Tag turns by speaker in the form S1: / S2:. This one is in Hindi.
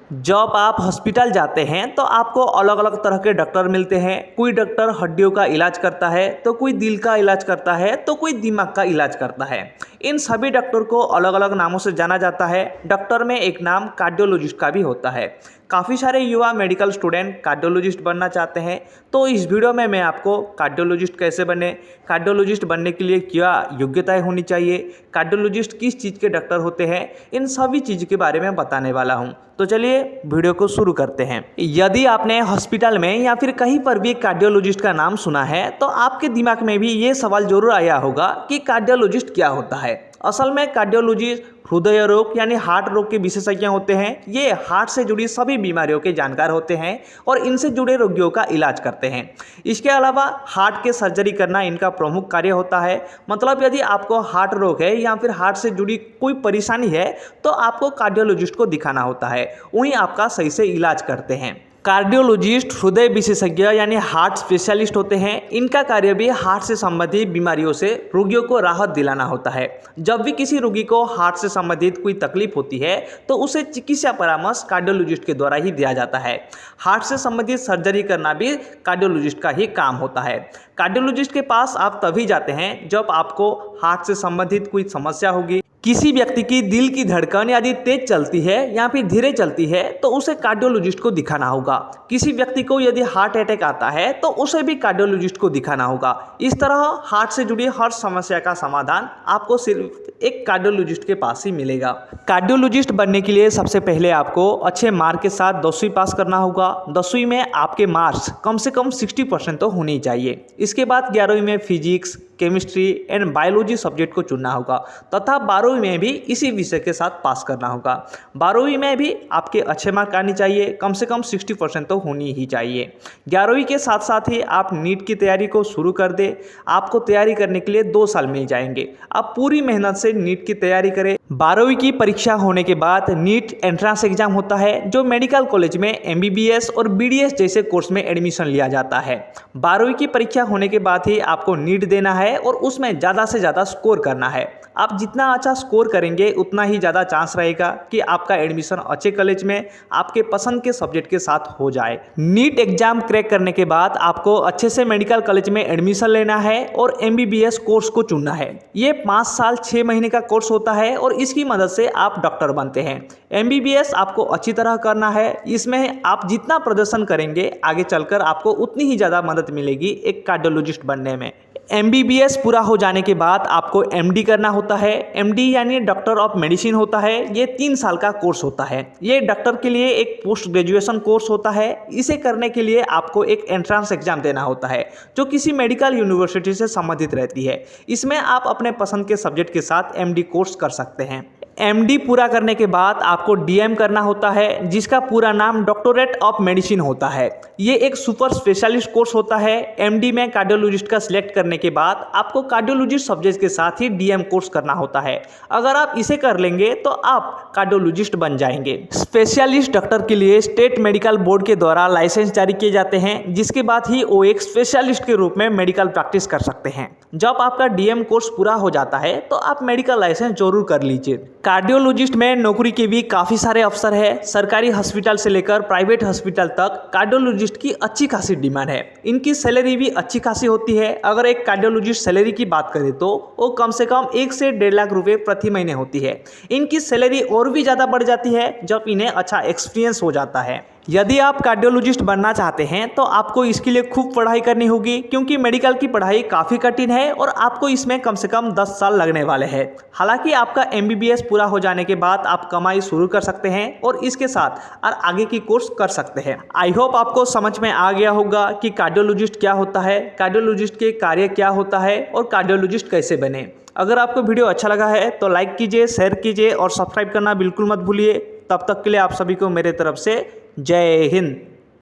S1: जब आप हॉस्पिटल जाते हैं तो आपको अलग अलग तरह के डॉक्टर मिलते हैं। कोई डॉक्टर हड्डियों का इलाज करता है, तो कोई दिल का इलाज करता है, तो कोई दिमाग का इलाज करता है। इन सभी डॉक्टर को अलग अलग नामों से जाना जाता है। डॉक्टर में एक नाम कार्डियोलॉजिस्ट का भी होता है। काफ़ी सारे युवा मेडिकल स्टूडेंट कार्डियोलॉजिस्ट बनना चाहते हैं। तो इस वीडियो में मैं आपको कार्डियोलॉजिस्ट कैसे बने, कार्डियोलॉजिस्ट बनने के लिए क्या योग्यताएं होनी चाहिए, कार्डियोलॉजिस्ट किस चीज़ के डॉक्टर होते हैं, इन सभी चीज़ के बारे में बताने वाला हूं। तो चलिए वीडियो को शुरू करते हैं। यदि आपने हॉस्पिटल में या फिर कहीं पर भी कार्डियोलॉजिस्ट का नाम सुना है तो आपके दिमाग में भी ये सवाल जरूर आया होगा कि कार्डियोलॉजिस्ट क्या होता है। असल में कार्डियोलॉजिस्ट हृदय रोग यानी हार्ट रोग के विशेषज्ञ होते हैं। ये हार्ट से जुड़ी सभी बीमारियों के जानकार होते हैं और इनसे जुड़े रोगियों का इलाज करते हैं। इसके अलावा हार्ट के सर्जरी करना इनका प्रमुख कार्य होता है। मतलब यदि आपको हार्ट रोग है या फिर हार्ट से जुड़ी कोई परेशानी है तो आपको कार्डियोलॉजिस्ट को दिखाना होता है, वहीं आपका सही से इलाज करते हैं। कार्डियोलॉजिस्ट हृदय विशेषज्ञ यानी हार्ट स्पेशलिस्ट होते हैं। इनका कार्य भी हार्ट से संबंधित बीमारियों से रोगियों को राहत दिलाना होता है। जब भी किसी रोगी को हार्ट से संबंधित कोई तकलीफ होती है तो उसे चिकित्सा परामर्श कार्डियोलॉजिस्ट के द्वारा ही दिया जाता है। हार्ट से संबंधित सर्जरी करना भी कार्डियोलॉजिस्ट का ही काम होता है। कार्डियोलॉजिस्ट के पास आप तभी जाते हैं जब आपको हार्ट से संबंधित कोई समस्या होगी। किसी व्यक्ति की दिल की धड़कन यदि तेज चलती है या फिर धीरे चलती है तो उसे कार्डियोलॉजिस्ट को दिखाना होगा। किसी व्यक्ति को यदि हार्ट अटैक आता है तो उसे भी कार्डियोलॉजिस्ट को दिखाना होगा। इस तरह हार्ट से जुड़ी हर समस्या का समाधान आपको सिर्फ एक कार्डियोलॉजिस्ट के पास ही मिलेगा। कार्डियोलॉजिस्ट बनने के लिए सबसे पहले आपको अच्छे मार्क के साथ 10वीं पास करना होगा। 10वीं में आपके मार्क्स कम से कम 60% तो होनी चाहिए। इसके बाद 11वीं में physics, chemistry and biology subject को चुनना होगा तथा 12वीं में भी इसी विषय के साथ पास करना होगा। 12वीं में भी आपके अच्छे मार्क आने चाहिए, कम से कम 60% तो होनी ही चाहिए। 11वीं के साथ साथ ही आप नीट की तैयारी को शुरू कर दें। आपको तैयारी करने के लिए 2 साल मिल जाएंगे। आप पूरी मेहनत से नीट की तैयारी करें। 12वीं की परीक्षा होने के बाद नीट एंट्रेंस एग्जाम होता है जो मेडिकल कॉलेज में MBBS और BDS जैसे कोर्स में एडमिशन लिया जाता है। 12वीं की परीक्षा होने के बाद ही आपको नीट देना है और उसमें ज़्यादा से ज़्यादा स्कोर करना है। आप जितना अच्छा स्कोर करेंगे उतना ही ज़्यादा चांस रहेगा कि आपका एडमिशन अच्छे कॉलेज में आपके पसंद के सब्जेक्ट के साथ हो जाए। नीट एग्जाम क्रैक करने के बाद आपको अच्छे से मेडिकल कॉलेज में एडमिशन लेना है और MBBS कोर्स को चुनना है। ये 5 साल 6 महीने का कोर्स होता है और इसकी मदद से आप डॉक्टर बनते हैं। MBBS आपको अच्छी तरह करना है। इसमें आप जितना प्रदर्शन करेंगे आगे चलकर आपको उतनी ही ज़्यादा मदद मिलेगी एक कार्डियोलॉजिस्ट बनने में। MBBS पूरा हो जाने के बाद आपको MD करना होता है। MD यानी डॉक्टर ऑफ मेडिसिन होता है। ये 3 साल का कोर्स होता है। ये डॉक्टर के लिए एक पोस्ट ग्रेजुएशन कोर्स होता है। इसे करने के लिए आपको एक एंट्रेंस एग्जाम देना होता है जो किसी मेडिकल यूनिवर्सिटी से संबंधित रहती है। इसमें आप अपने पसंद के सब्जेक्ट के साथ MD कोर्स कर सकते हैं। MD पूरा करने के बाद आपको DM करना होता है जिसका पूरा नाम डॉक्टरेट ऑफ मेडिसिन होता है। ये एक सुपर स्पेशलिस्ट कोर्स होता है। MD में कार्डियोलॉजिस्ट का सिलेक्ट करने के बाद आपको कार्डियोलॉजिस्ट सब्जेक्ट के साथ ही DM कोर्स करना होता है। अगर आप इसे कर लेंगे तो आप कार्डियोलॉजिस्ट बन जाएंगे। स्पेशलिस्ट डॉक्टर के लिए स्टेट मेडिकल बोर्ड के द्वारा लाइसेंस जारी किए जाते हैं जिसके बाद ही वो एक स्पेशलिस्ट के रूप में मेडिकल प्रैक्टिस कर सकते हैं। जब आपका DM कोर्स पूरा हो जाता है तो आप मेडिकल लाइसेंस जरूर कर लीजिए। कार्डियोलॉजिस्ट में नौकरी के भी काफ़ी सारे अवसर है। सरकारी हॉस्पिटल से लेकर प्राइवेट हॉस्पिटल तक कार्डियोलॉजिस्ट की अच्छी खासी डिमांड है। इनकी सैलरी भी अच्छी खासी होती है। अगर एक कार्डियोलॉजिस्ट सैलरी की बात करें तो वो कम से कम 1 से 1.5 लाख रुपए प्रति महीने होती है। इनकी सैलरी और भी ज़्यादा बढ़ जाती है जब इन्हें अच्छा एक्सपीरियंस हो जाता है। यदि आप कार्डियोलॉजिस्ट बनना चाहते हैं तो आपको इसके लिए खूब पढ़ाई करनी होगी क्योंकि मेडिकल की पढ़ाई काफ़ी कठिन है और आपको इसमें कम से कम 10 साल लगने वाले हैं। हालांकि आपका MBBS पूरा हो जाने के बाद आप कमाई शुरू कर सकते हैं और इसके साथ और आगे की कोर्स कर सकते हैं। आई होप आपको समझ में आ गया होगा कि कार्डियोलॉजिस्ट क्या होता है, कार्डियोलॉजिस्ट के कार्य क्या होता है और कार्डियोलॉजिस्ट कैसे बने। अगर आपको वीडियो अच्छा लगा है तो लाइक कीजिए, शेयर कीजिए और सब्सक्राइब करना बिल्कुल मत भूलिए। तब तक के लिए आप सभी को मेरे तरफ से जय हिंद।